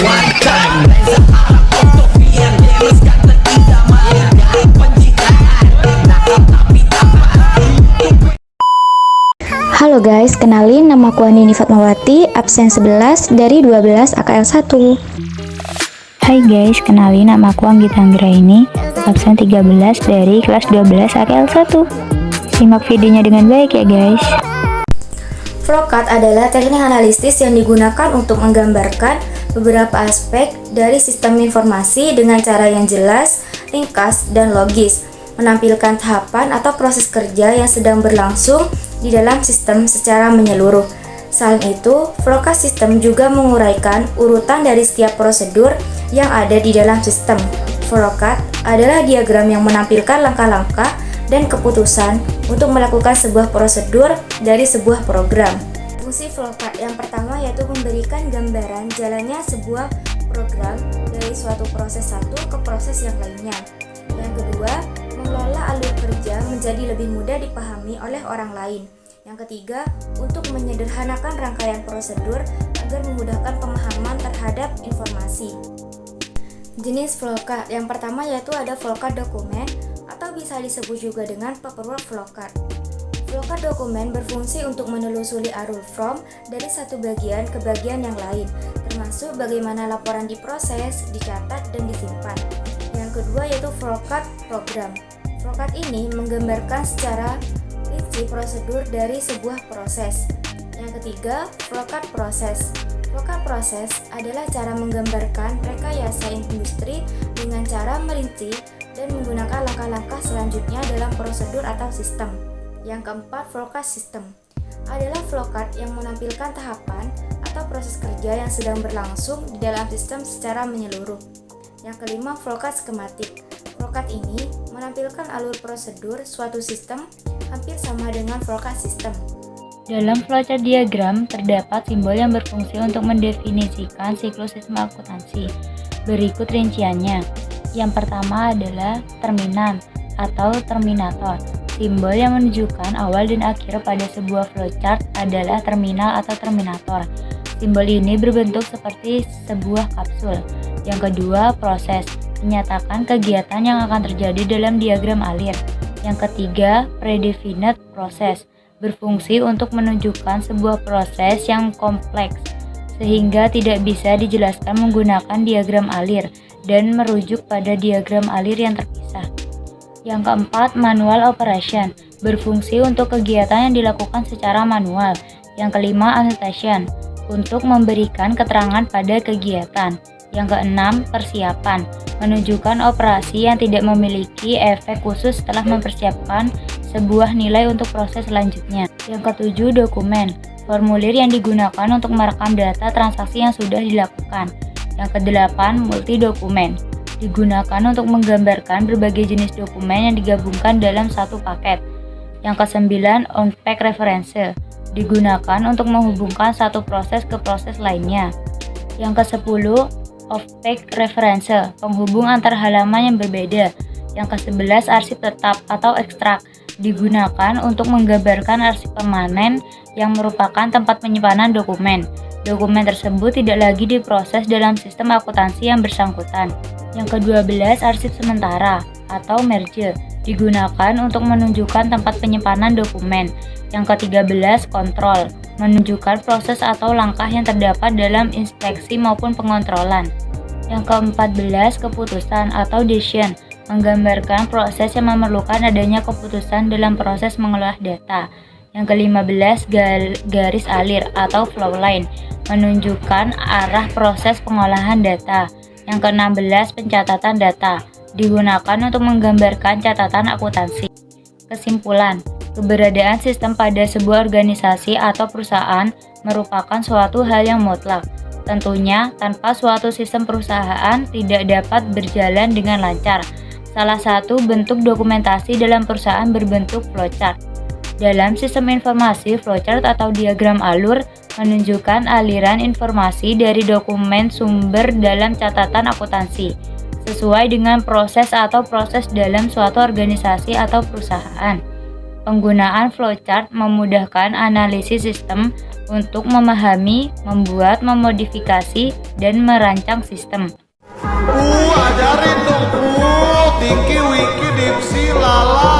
one time. Reza Arab Octavian Demis kata tidak mau dari pencitraan. Nakal tapi tak paham. Halo guys, kenalin namaku Andini Fatmawati, absen 11 dari 12 AKL 1. Hai guys, kenalin namaku Anggita Anggraini, absen 13 dari kelas 12 AKL 1. Simak videonya dengan baik ya guys. Flowchart adalah teknik analisis yang digunakan untuk menggambarkan beberapa aspek dari sistem informasi dengan cara yang jelas, ringkas, dan logis, menampilkan tahapan atau proses kerja yang sedang berlangsung di dalam sistem secara menyeluruh. Selain itu, flowchart sistem juga menguraikan urutan dari setiap prosedur yang ada di dalam sistem. Flowchart adalah diagram yang menampilkan langkah-langkah dan keputusan untuk melakukan sebuah prosedur dari sebuah program. Fungsi flowchart yang pertama yaitu memberikan gambaran jalannya sebuah program dari suatu proses satu ke proses yang lainnya. Yang kedua, mengelola alur kerja menjadi lebih mudah dipahami oleh orang lain. Yang ketiga, untuk menyederhanakan rangkaian prosedur agar memudahkan pemahaman terhadap informasi. Jenis flowchart yang pertama yaitu ada flowchart dokumen atau bisa disebut juga dengan paperwork flowchart. Flowchart dokumen berfungsi untuk menelusuri alur from dari satu bagian ke bagian yang lain, termasuk bagaimana laporan diproses, dicatat, dan disimpan. Yang kedua yaitu flowchart program. Flowchart ini menggambarkan secara rinci prosedur dari sebuah proses. Yang ketiga, flowchart proses. Flowchart proses adalah cara menggambarkan rekayasa industri dengan cara merinci dan menggunakan langkah-langkah selanjutnya dalam prosedur atau sistem. Yang keempat, flowchart system adalah flowchart yang menampilkan tahapan atau proses kerja yang sedang berlangsung di dalam sistem secara menyeluruh. Yang kelima, flowchart skematik. Flowchart ini menampilkan alur prosedur suatu sistem hampir sama dengan flowchart system. Dalam flowchart diagram terdapat simbol yang berfungsi untuk mendefinisikan siklus sistem akuntansi. Berikut rinciannya. Yang pertama adalah terminan atau terminator. Simbol yang menunjukkan awal dan akhir pada sebuah flowchart adalah terminal atau terminator. Simbol ini berbentuk seperti sebuah kapsul. Yang kedua, proses, menyatakan kegiatan yang akan terjadi dalam diagram alir. Yang ketiga, predefinite proses, berfungsi untuk menunjukkan sebuah proses yang kompleks, sehingga tidak bisa dijelaskan menggunakan diagram alir dan merujuk pada diagram alir yang terpisah. Yang keempat, manual operation, berfungsi untuk kegiatan yang dilakukan secara manual. Yang kelima, annotation, untuk memberikan keterangan pada kegiatan. Yang keenam, persiapan, menunjukkan operasi yang tidak memiliki efek khusus setelah mempersiapkan sebuah nilai untuk proses selanjutnya. Yang ketujuh, dokumen, formulir yang digunakan untuk merekam data transaksi yang sudah dilakukan. Yang kedelapan, multi-dokumen, digunakan untuk menggambarkan berbagai jenis dokumen yang digabungkan dalam satu paket. Yang kesembilan, on-page reference, digunakan untuk menghubungkan satu proses ke proses lainnya. Yang kesepuluh, off-page reference, penghubung antar halaman yang berbeda. Yang ke-11, arsip tetap atau ekstrak, digunakan untuk menggambarkan arsip permanen yang merupakan tempat penyimpanan dokumen. Dokumen tersebut tidak lagi diproses dalam sistem akuntansi yang bersangkutan. Yang ke-12, arsip sementara atau merge, digunakan untuk menunjukkan tempat penyimpanan dokumen. Yang ke-13, kontrol, menunjukkan proses atau langkah yang terdapat dalam inspeksi maupun pengontrolan. Yang ke-14, keputusan atau decision, menggambarkan proses yang memerlukan adanya keputusan dalam proses mengolah data. Yang ke-15, garis alir atau flow line, menunjukkan arah proses pengolahan data. Yang ke-16, pencatatan data, digunakan untuk menggambarkan catatan akuntansi. Kesimpulan, keberadaan sistem pada sebuah organisasi atau perusahaan merupakan suatu hal yang mutlak. Tentunya, tanpa suatu sistem perusahaan tidak dapat berjalan dengan lancar. Salah satu bentuk dokumentasi dalam perusahaan berbentuk flowchart. Dalam sistem informasi, flowchart atau diagram alur menunjukkan aliran informasi dari dokumen sumber dalam catatan akuntansi, sesuai dengan proses atau proses dalam suatu organisasi atau perusahaan. Penggunaan flowchart memudahkan analisis sistem, untuk memahami, membuat, memodifikasi, dan merancang sistem. Ajarin dong, Tinky, Winky, Dipsy, Lala.